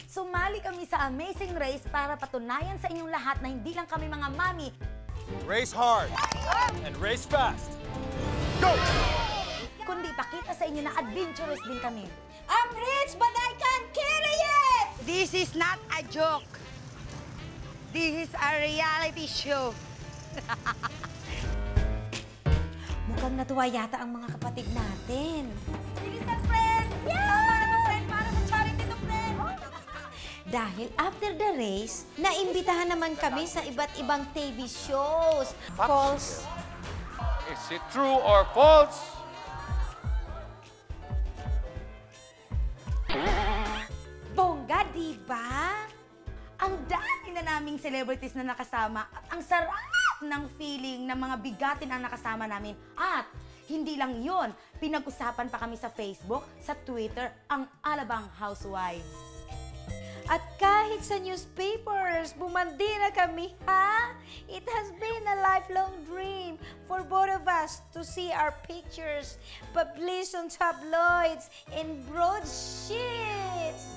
Sumali kami sa Amazing Race para patunayan sa inyong lahat na hindi lang kami mga mami. Race hard and race fast. Go! Kundi pakita sa inyo na adventurous din kami. I'm rich, but I can't carry it! This is not a joke. This is a reality show. Mukhang natuwa yata ang mga kapatid natin. Bilisan, friend! Yeah! Friend, para sa charity to, friend! Dahil after the race, naimbitahan naman kami sa iba't ibang TV shows. False. Is it true or false? Bongga, di ba? Ang dami na naming celebrities na nakasama at ang sarap ng feeling ng mga bigatin ang nakasama namin. At hindi lang yon, pinag-usapan pa kami sa Facebook, sa Twitter, ang Alabang Housewives. At kahit sa newspapers, bumandi na kami, ha? It has been a lifelong dream for both of us to see our pictures published on tabloids and broadsheets.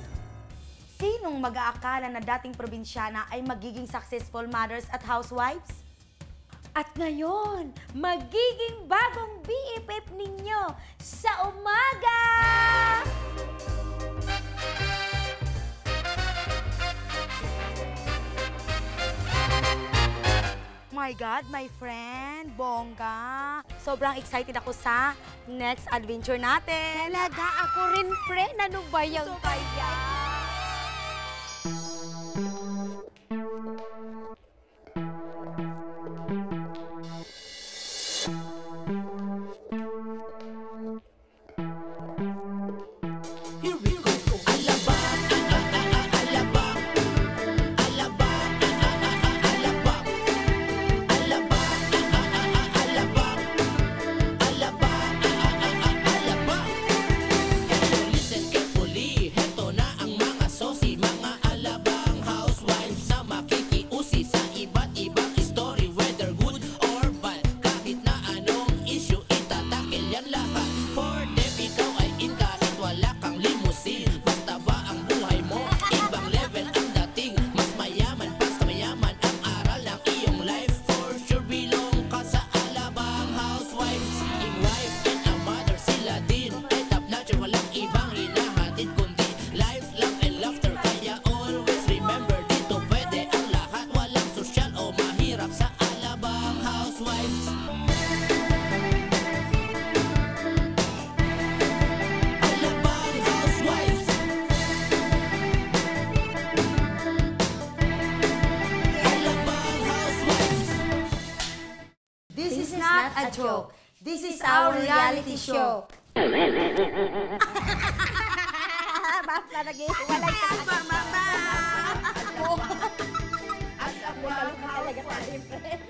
Sinong mag-aakala na dating probinsyana ay magiging successful mothers at housewives? At ngayon, magiging bagong BFF ninyo sa umaga! My God, my friend, bongga. Sobrang excited ako sa next adventure natin. Talaga, ako rin, friend. Ano ba yung kaya? This is not a joke. This is our reality show. Bakla, nag-iwalay ka. Mama! Talaga tayo, friend.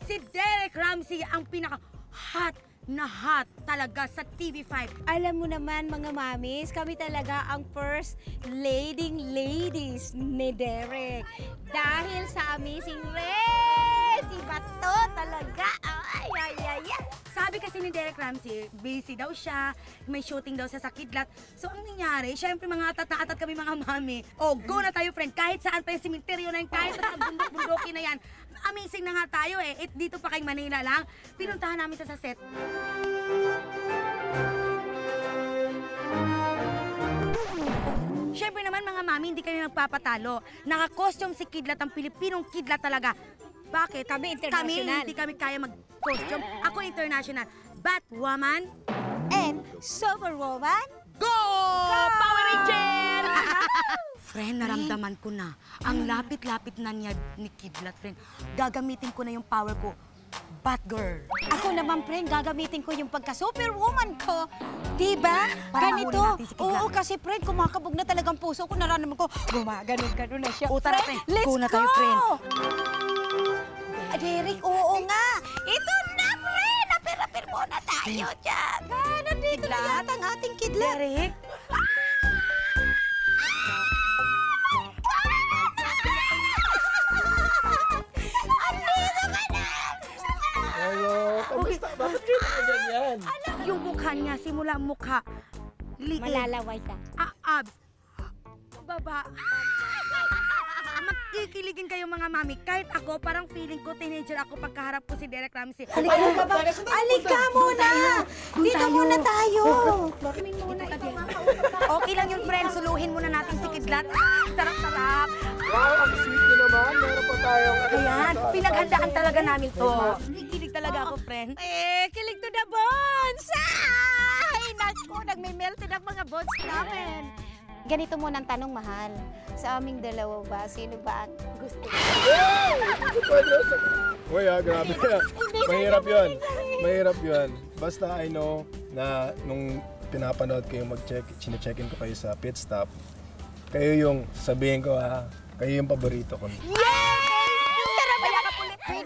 Si Derek Ramsey ang pinaka-hot na hot talaga sa TV5. Alam mo naman, mga mamis, kami talaga ang first ladies ni Derek. Dahil sa Amazing Race! Iba to talaga! Ay, ay, ay, ay. Sabi kasi ni Derek Ramsey, busy daw siya, may shooting daw sa Kidlat. So ang nangyari, syempre mga atat na atat kami mga mami. Oh, go na tayo friend, kahit saan pa yung simenteryo na yun, kahit sa bundok-bundokin na yan. Amazing na nga tayo eh. Dito pa kay Manila lang, pinuntahan namin sa set. Syempre naman mga mami, hindi kami nagpapatalo. Naka-costume si Kidlat, ang Pilipinong Kidlat talaga. Bakit? Kami international. Hindi kami kaya mag-costume. Ako international. Batwoman. And Superwoman. Go! Power Ranger! Friend, naramdaman ko na. Ang lapit-lapit na niya ni Kidlat, friend. Gagamitin ko na yung power ko. Batgirl. Ako naman, friend, gagamitin ko yung pagka-Superwoman ko. Diba? Para Ganito. mahuli natin si Kidlat. Oo, kasi friend, kumakabog na talagang puso ko. Nararamdaman ko, gumaganon-ganon na siya. O, tara, friend. Let's Go go! na tayo, friend. Derek, oo nga. Ito na, friend. Napir-apir muna tayo dyan. Nandito na yata ang ating Kidlat. Derek? Hello, kamusta? Bakit kayo yan. Yung mukha niya, simula mukha, liit, Malalaway ka. abs, baba. Magkikiligin kayo mga mami. Kahit ako, parang feeling ko, teenager ako pagkaharap ko si Derek Ramsey. Alika muna! Dito muna tayo! Okay lang yun, friend. Suluhin muna natin si Kidlat. Sarap-sarap. Wow, ang sweet nyo naman. Meron pa tayong... Ayan, pinaghandaan talaga namin to. Kikilig talaga ako, friend. Kilig to the bones! Ay, naku, nagme-melted ang mga bones namin. Ganito muna ang tanong, mahal. Sa aming dalawa ba, sino ba ang gusto? Uy, grabe. Mahirap yun. Mahirap yun. Basta I know na nung pinapanood kayo mag-check, sine-check-in ko kayo sa pit stop, kayo yung sabihin ko kayo yung paborito ko.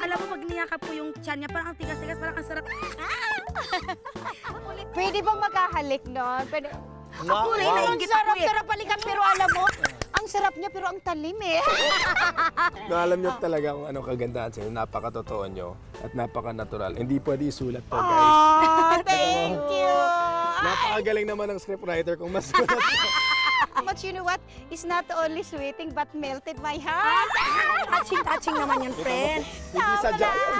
Alam mo, pag niyakap ko yung tiyan niya, parang ang tigas-tigas, parang ang sarap. Pwede bang makahalik nun? Pwede... Ako rin, nainggit ako eh. Sarap balikan, pero alam mo, ang sarap niya pero ang talim eh. No, alam nyo talaga kung anong kagandahan sa'yo. Napaka-totoo nyo at napaka-natural. Hindi pwede isulat to, guys. Oh, thank you. Napakagaling naman ng scriptwriter kung masulat. But you know what? It's not only sweeting but melted my heart. Touching naman yan, friend. Hindi sadya yun.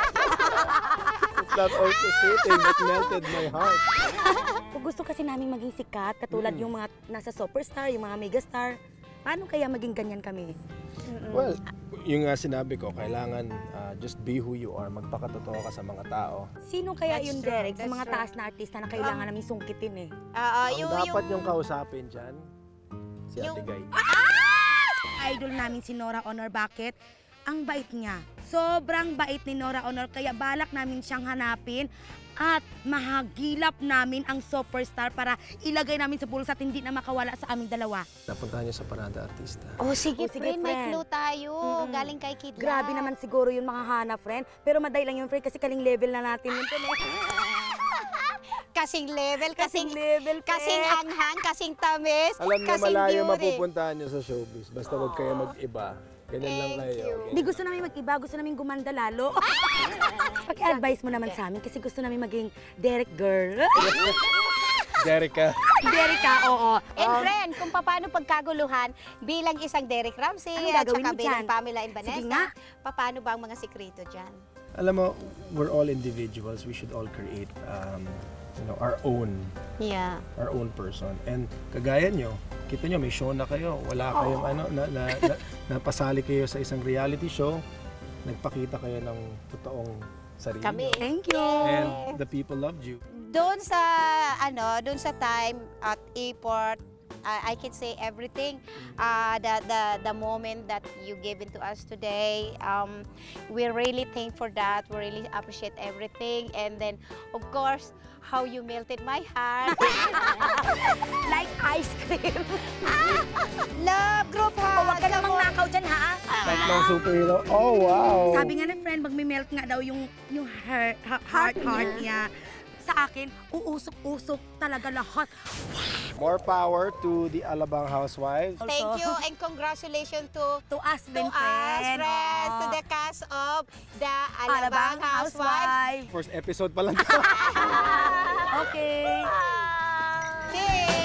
It's not also sweeting but melted my heart. Kung gusto kasi namin maging sikat, katulad yung mga nasa superstar, yung mga megastar, paano kaya maging ganyan kami? Well, yung nga sinabi ko, kailangan just be who you are. Magpakatotoo ka sa mga tao. Sino kaya That's yung true, Derek sa that's mga true. taas na artista na kailangan namin sungkitin eh? Ang dapat yung kausapin dyan, si Ate Guy. Idol namin si Nora Honor. Bakit? Ang bait niya. Sobrang bait ni Nora Honor. Kaya balak namin siyang hanapin at mahagilap namin ang superstar para ilagay namin sa bulsa at hindi na makawala sa aming dalawa. Napuntahan niyo sa Parada Artista. Oh, sige, sige, friend, may friend. clue tayo. Galing kay Kidlat. Grabe naman siguro yung mga hana, friend. Pero maday lang yun, friend, kasi kaling level na natin yun. Kasing level, Kasing level, kasing friend. anghang, kasing tamis, Alam niyo kasing malayo beauty. mapupuntahan niyo sa showbiz. Basta huwag kayo mag-iba. Ganyan lang Thank kayo. you. Hindi gusto namin mag-iba, gusto namin gumanda lalo. Pag-advise mo naman sa amin kasi gusto namin maging Derek girl. Jerica. Derek ka, oo. And friend, kung paano pagkaguluhan bilang isang Derek Ramsey Anong at gagawin saka mo bilang dyan? Pamela and Sige Vanessa, nga. paano ba ang mga sikreto dyan? Alam mo, we're all individuals. We should all create our own person. And kagaya nyo, kita nyo, may show na kayo. Wala kayong napasali kayo sa isang reality show. Nagpakita kayo ng totoong sarili Kami. nyo. Thank you. And the people loved you. Doon sa time at airport, I can say everything. The moment that you gave it to us today, we're really thankful for that. We really appreciate everything. And then, of course, how you melted my heart. Like ice cream. Love group ha. Huwag ka namang nakaw dyan, ha? Tatlong superhero. Oh, wow! Sabi nga ng friend, magme-melt nga daw yung heart niya. Sa akin, uusok-usok talaga lahat. More power to the Alabang Housewives. Thank you and congratulations to To us, to din, us, friend. friends, to the cast of the Alabang Housewives. First episode pa lang. Okay. Cheers!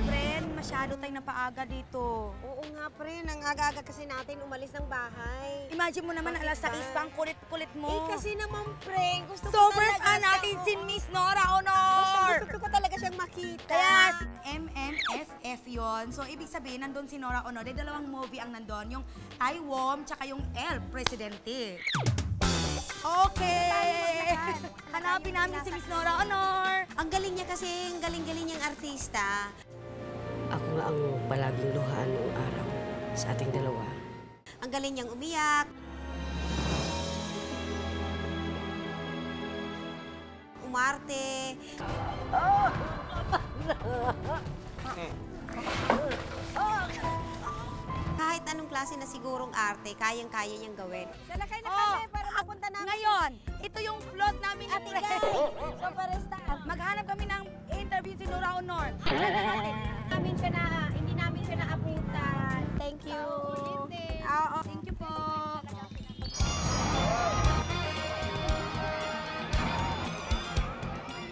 Friend, masyado tayong napaaga dito. Oo nga, pre. Nang aga-aga kasi natin umalis ng bahay. Imagine mo naman, alas 6 pa ang kulit-kulit mo. Kasi naman, pre, gusto ko Super talaga fan natin si Miss Nora Honor! Gusto ko talaga siyang makita. Kaya si MMFF yun. So, ibig sabihin, nandun si Nora Honor. May dalawang movie ang nandun. Yung Taiwan, tsaka yung El Presidente. Okay! Hanapin namin si Miss Nora Honor. Ang galing niya kasi, ang galing-galing niyang artista. Ako nga ang palaging luhaan noong araw sa ating dalawa. Ang galing niyang umiyak. Umarte. Kahit anong klase na sigurong arte, kayang-kaya niyang gawin. Salakay na kami para mapunta namin. Ngayon, ito yung float namin ni Friend. Superstar. Maghanap kami ng interview si Nora Honor. Hindi namin siya na-abutan. Thank you. Thank you po.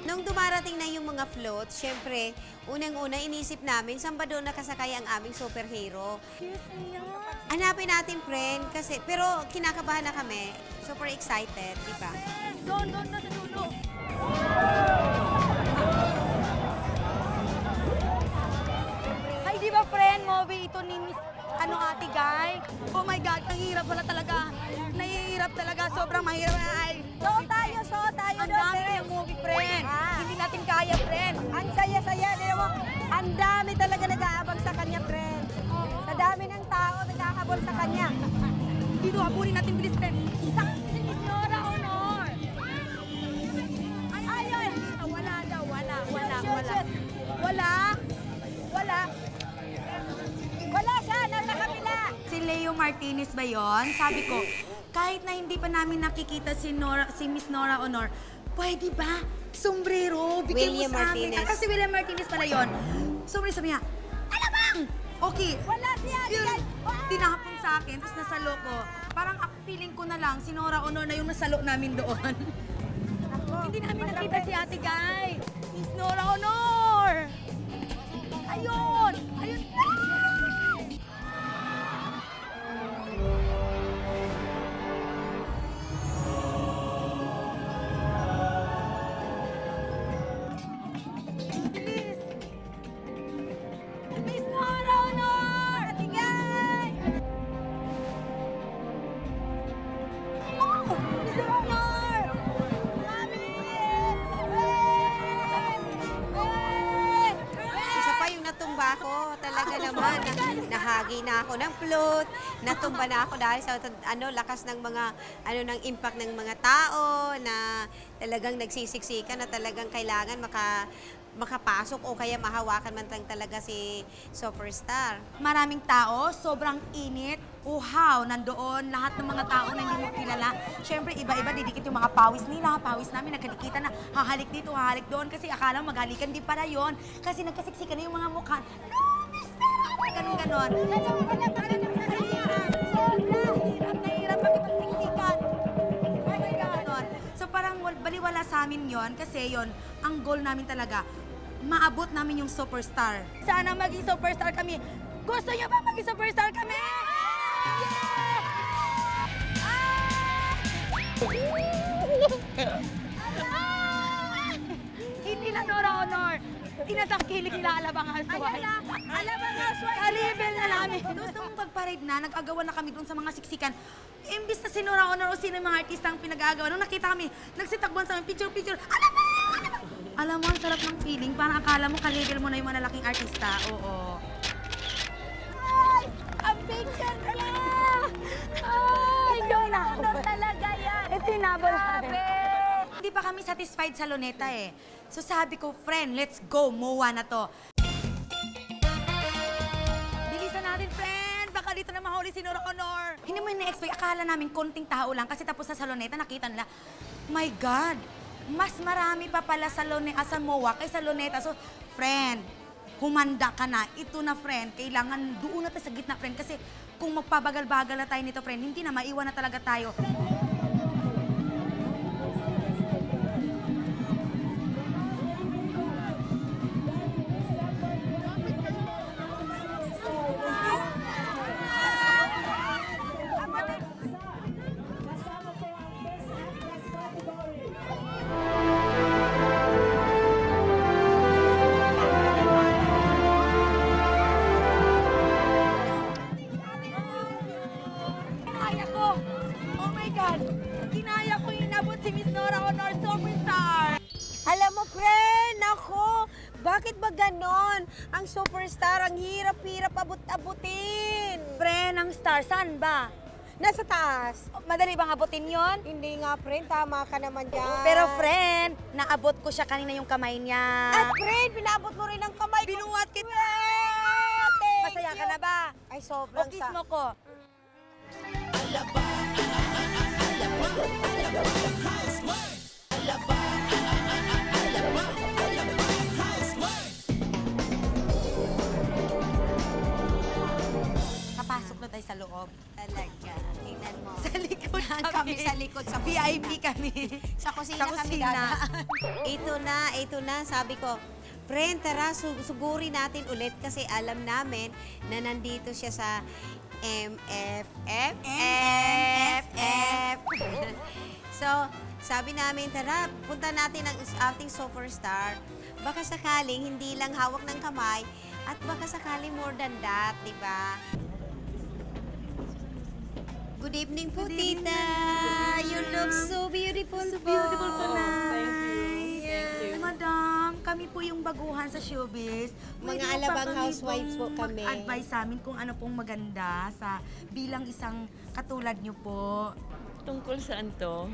Nung dumarating na yung mga floats, syempre, unang-una inisip namin, saan ba doon nakasakay ang aming superhero? Hanapin natin, friend, kasi, pero kinakabahan na kami. Super excited, di ba? Doon na sa dulo. Ay, di ba friend, movie ito ni Miss, Ate Guy? Oh my God, ang hirap pala talaga. Nahihirap talaga, sobrang mahirap. Ay, So tayo ang doon, dami friend. yung movie, friend. Ah. Hindi natin kaya, friend. Ang saya-saya, di mo? Ang dami talaga nag-aabang sa kanya, friend. Sa dami ng tao nagkakabol sa kanya. Dito, hapunin natin bilis, friend. Isang si Miss Nora Honor. Ayun. Wala daw, wala. Wala siya, nasa kabila. Si Leo Martinez ba yon? Sabi ko, kahit na hindi pa namin nakikita si Miss Nora Honor, pwede ba? Sombrero, bigyan William mo sa amin. Martinez. Kasi William Martinez pala yun. Sombrero, sabi niya, alamang! Okay. Wala siya, Yun, guys. tinahapon sa akin, tapos nasalo ko. Parang feeling ko na lang, si Nora Honor na yung nasalo namin doon. Hindi namin nakita si Ate Guy. Miss Nora Honor! Ayun! Ayun! Miss Nora Honor! Ate Guy! Oh! Miss Nora Honor! Isa pa yung natumba ko, talaga naman. Nahagi na ako ng float, natumba na ako dahil sa lakas ng mga ng impact ng mga tao na talagang nagsisiksikan na talagang kailangan makapasok o kaya mahawakan man talaga si superstar. Maraming tao, sobrang init, uhaw, nandoon, lahat ng mga tao na hindi mo kilala. Siyempre, iba-iba, didikit yung mga pawis nila, pawis namin, nagkadikitan na hahalik dito, hahalik doon, kasi akala mo maghalikan, di para yon. Kasi nagkasiksikan na yung mga mukha. No, mister! Ganon-ganon. Nahirap makipagsiksikan. Ganon. So parang baliwala sa amin yon kasi yon ang goal namin talaga, maabot namin yung superstar. Sana maging superstar kami. Gusto niyo ba maging superstar kami? Hindi na Nora Honor. Tinatangkilik nila Alabang Housewives. Alabang Housewives. Kalibel na namin. Gusto mong pag-parade na, nag-agawan na kami doon sa mga siksikan. Imbis na si Nora Honor o sino yung mga artista ang pinag-aagawan. Nung nakita kami, nagsitakbuhan sa amin, picture-picture. Alam mo, ang sarap ng feeling. Parang akala mo, kalibel mo na yung mga lalaking artista. Oo. Ay! Ang picture nila! Ay! Ano talaga yan? Ito yung nabol namin. Hindi pa kami satisfied sa Luneta eh. So sabi ko, friend, let's go. MOA na to. Bilisan natin, friend. Baka dito na mahuli si Nora Honor. Hindi mo yung na-expect. Akala namin konting tao lang. Kasi tapos na sa Luneta, nakita nila, my God, mas marami pa pala sa sa MOA kaysa Luneta. So, friend, humanda ka na. Ito na, friend. Kailangan doon na tayo sa gitna, friend. Kasi kung magpabagal-bagal na tayo nito, friend, hindi na, maiwan na talaga tayo. Kinaya ko! Oh my God! Kinaya ko inabot si Miss Nora Honor, superstar! Alam mo, friend, ako, bakit ba ganon? Ang superstar, ang hirap-hirap abot-abutin. Friend, ang star, saan ba? Nasa taas. Madali bang abutin yon? Hindi nga, friend, tama ka naman dyan. Pero friend, naabot ko siya kanina yung kamay niya. At friend, pinabot mo rin ang kamay ko. Binuhat kita! Thank Masaya ka you. na ba? Ay, sobrang O kiss mo ko. kami sa likod, sa kusina. VIP kami. Sa kusina Sa kami kusina. dadaan. Ito na, sabi ko, friend, tara, suguri natin ulit kasi alam namin na nandito siya sa MFFFF. So, sabi namin, tara, punta natin ang ating superstar. Baka sakaling hindi lang hawak ng kamay at baka sakaling more than that, di ba? Good evening po, tita. You look so beautiful po. Beautiful po, Nay. Madam, kami po yung baguhan sa showbiz. Pwede Mga mo alabang ba housewives po kami. Mag-advise sa amin kung ano pong maganda sa bilang isang katulad niyo po. Tungkol saan to?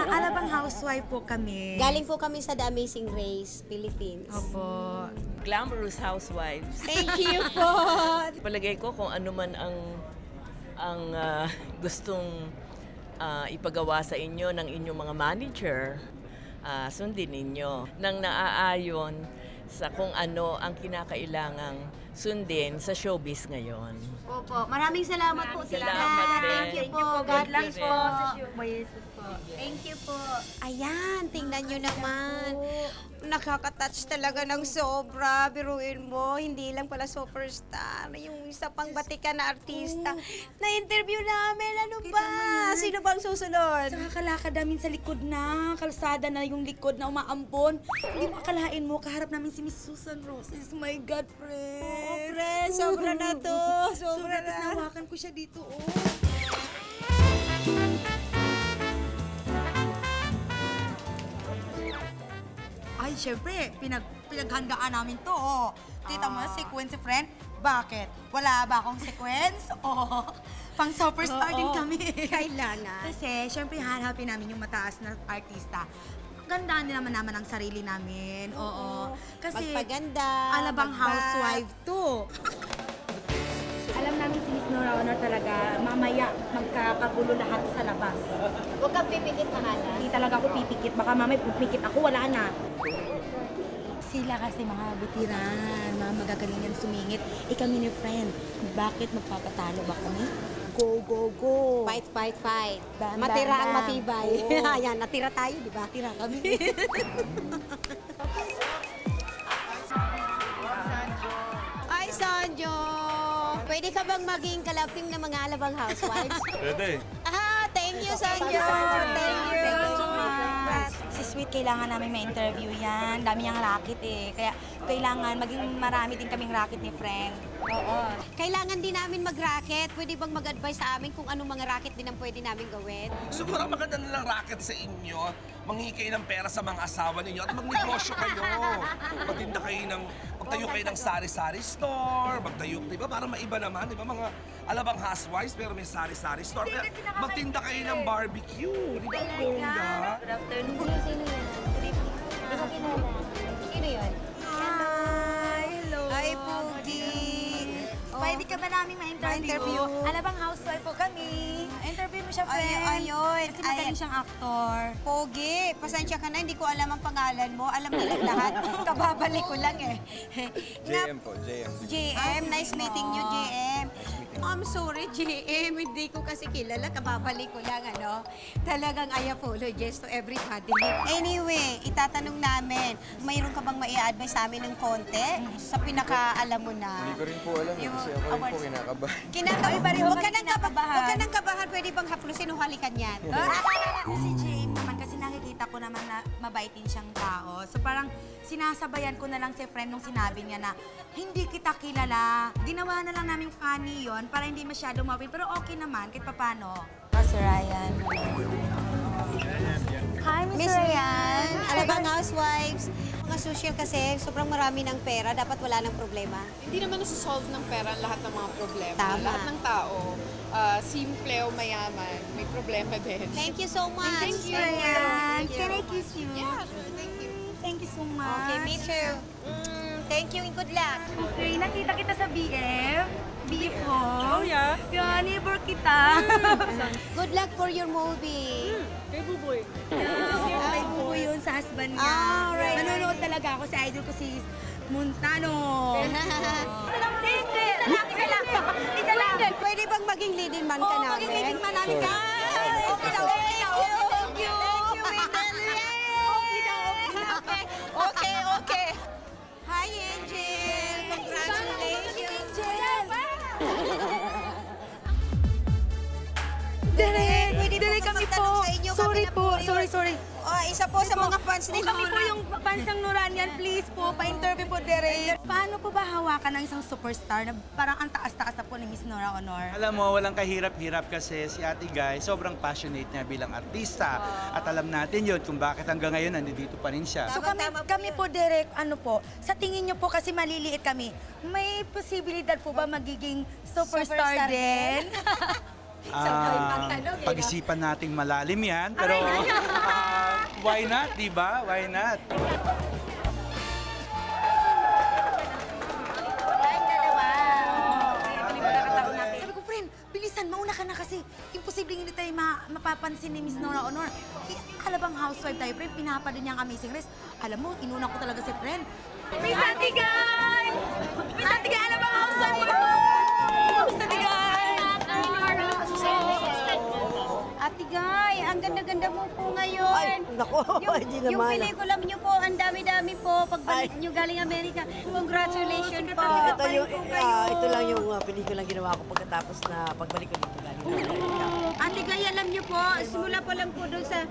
Alabang housewife po kami. Galing po kami sa The Amazing Race, Philippines. Opo. Glamorous housewives. Thank you po. Palagay ko kung ano man ang gustong ipagawa sa inyo ng inyong mga manager, sundin ninyo nang naaayon sa kung ano ang kinakailangang sundin sa showbiz ngayon. Opo, maraming salamat po, tita. Salamat din. Thank you po. God Thank you bless rin. po. showbiz po. Thank you po. Ayan, tingnan nyo naman. Nakaka-touch talaga ng sobra. Biruin mo, hindi lang pala superstar. Yung isa pang batikan na artista. Na-interview namin, ano ba? Sino bang susunod? Sa kakalakad namin sa likod na, kalsada na yung likod na umaambon. Hindi makalain mo, kaharap namin si Miss Susan Roses. My God, friend. Oh, friend, sobra na to. Sobra Tapos na. nawakan ko siya dito, oh. Ay, syempre, pinaghandaan namin to, oh. Kita mo, sequence, friend? Bakit? Wala ba akong sequence? Oh, pang superstar din kami. Kailangan. Kasi, syempre, hanapin namin yung mataas na artista. Gandaan din naman ang sarili namin. Oo. Kasi, Magpaganda, alabang mag-back. housewife to. Alam namin si Miss Nora Honor talaga, mamaya magkakagulo lahat sa labas. Huwag kang pipikit na hala. Hindi talaga ako pipikit. Baka mamaya pipikit ako, wala na. Sila kasi mga butiran, mga magagalingan sumingit. Kami ni friend, bakit magpapatalo ba kami? Go, go, go! Fight, fight, fight. Bam, Matira bam, ang bam. matibay. Oo. Ayan, natira tayo, di ba? Tira kami. Ay, Sanjo! Pwede ka bang maging kalapim ng mga alabang housewives? Pwede. Thank you, Sanjo! Thank you! Si Sweet, kailangan namin ma-interview yan. Dami niyang racket eh. Kaya kailangan maging marami din kaming racket ni friend. Oo. Kailangan din namin mag-racket. Pwede bang mag-advise sa amin kung anong mga racket din ang pwede namin gawin? Siguro maganda nilang racket sa inyo. Manghingi kayo ng pera sa mga asawa ninyo at magnegosyo kayo. Magtinda kayo magtayo kayo ng sari-sari store, magtayo, di ba? Para maiba naman, di ba? Mga alabang housewives pero may sari-sari store. Kaya magtinda kayo ng barbecue, di ba? Bongga. Good afternoon. Sino yan? Good evening. Hindi ko kilala. Sino yun? Hi! Hello! Ay, Pugi! Pwede ka ba namin ma-interview? Alabang housewife po kami. Interview mo siya, friend. Ayun. Kasi magaling siyang aktor. Pogi, pasensya ka na, hindi ko alam ang pangalan mo. Alam nila lahat. Kababalik ko lang eh. JM po, JM. JM, nice meeting you, JM. I'm sorry, JM. Hindi ko kasi kilala. Kababalik ko lang, ano. Talagang I apologize to everybody. Anyway, itatanong namin, mayroon ka bang mai-advise sa amin ng konti? Sa pinaka-alam mo na. Hindi ko rin po alam Yung kasi ako rin po awards. kinakabahan. Kinakabahan. Huwag ka nang kabahan. Huwag ka nang kabahan. Pwede bang haplusin o halikan yan? Si Jane naman, kasi nakikita ko naman na mabait din siyang tao. So parang sinasabayan ko na lang si friend nung sinabi niya na hindi kita kilala. Ginawa na lang namin funny yon para hindi masyado mawin. Pero okay naman, kahit papano. Sir Ryan. Hi, Miss Ryan, alabang housewives. Mga social kasi, sobrang marami ng pera, dapat wala ng problema. Hindi naman nasa-solve ng pera ang lahat ng mga problema. Tama. Lahat ng tao, simple o mayaman, may problema din. Thank you so much. Thank you, Ryan. Thank you. Can I kiss you? Yeah, sure, thank you. Thank you so much. Okay, me too. Thank you and good luck. Okay, nakita kita sa BF. BF ko. Oh, yeah? Yeah, neighbor kita. Good luck for your movie. Kay Buboy. May buo yun sa husband niya. Ah, right. Manonood talaga ako sa idol ko si Montano. Isa lang. Pwede bang maging leading man ka namin? Magiging man namin ka. Okay. Hi, Angel. Congratulations. Direk kami po. Sorry po. Sorry. Oh, isa po sa mga fans ni Kami po Nora. yung fans ng Noranian. Please po, pa-interview po, Derek. Paano po ba hawakan ng isang superstar na parang ang taas-taas na po ni Miss Nora Honor? Alam mo, walang kahirap-hirap kasi si Ate Guy, sobrang passionate niya bilang artista. At alam natin yun kung bakit hanggang ngayon nandito pa rin siya. So kami po, Derek, ano po, sa tingin niyo po kasi maliliit kami, may posibilidad po ba magiging superstar din? Pag-isipan nating malalim yan, pero why not, di ba? Why not? Sabi ko, friend, bilisan, mauna ka na kasi imposible hindi tayo mapapansin ni Miss Nora Honor. Alabang housewife tayo, friend, pinapado niya ang Amazing Race. Alam mo, inuna ko talaga si friend. Miss Ate Guy! Miss Ate Guy, alabang housewife mo! Miss Ate Guy! Ate Guy, ang ganda-ganda mo po ngayon. Ay, naku, hindi Yung naman. pelikula niyo po, ang dami-dami po. Pagbalik niyo galing Amerika, congratulations po. Ito lang yung pelikulang ginawa ko pagkatapos na pagbalik ko dito galing Amerika. Ate Guy, alam niyo po, simula pa lang po doon sa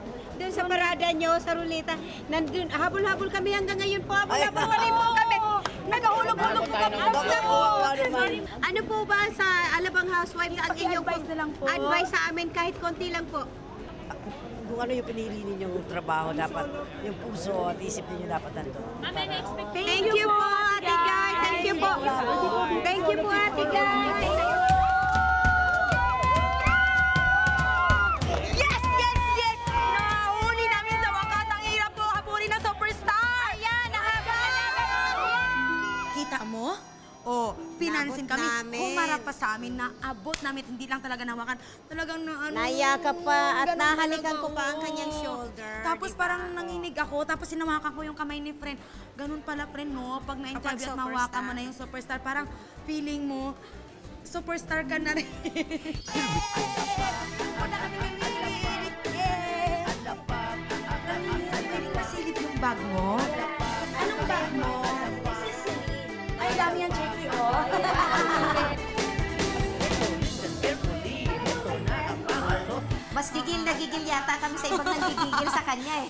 parada niyo, sa ruleta, nandun, habol-habol kami hanggang ngayon po, habol-habol po kami. Nagahulog-hulog po kami. Ano po ba sa Alabang Housewives ang inyong advice sa amin kahit konti lang po? Kung ano yung pinili ninyong trabaho, dapat yung puso at isip ninyo dapat nandun. Thank you po, Ate Guy. Thank you po. Thank you po, Ate Guy. Yes! Nahuli namin sa wakas. Ang hirap po habulin ng superstar! Ayan, Kita mo? Oh, pinansin kami. namin. Humarap pa sa amin na abot namin. Hindi lang talaga nawakan. Talagang na ano. Nayakap pa at ganun nahalikan talaga, ko pa ang oo. kanyang shoulder. Tapos di ba? parang nanginig ako. Tapos sinawakan ko yung kamay ni friend. Ganun pala, friend, no? Pag na-interview at mawakan superstar. mo na yung superstar, parang feeling mo, superstar ka na rin. Wala kami nanginig. Masilip yung bag mo. Anong bag mo? Ay, dami yan, Jeffrey, oh. Mas gigil na gigil yata kami sa ibang nagigigil sa kanya eh.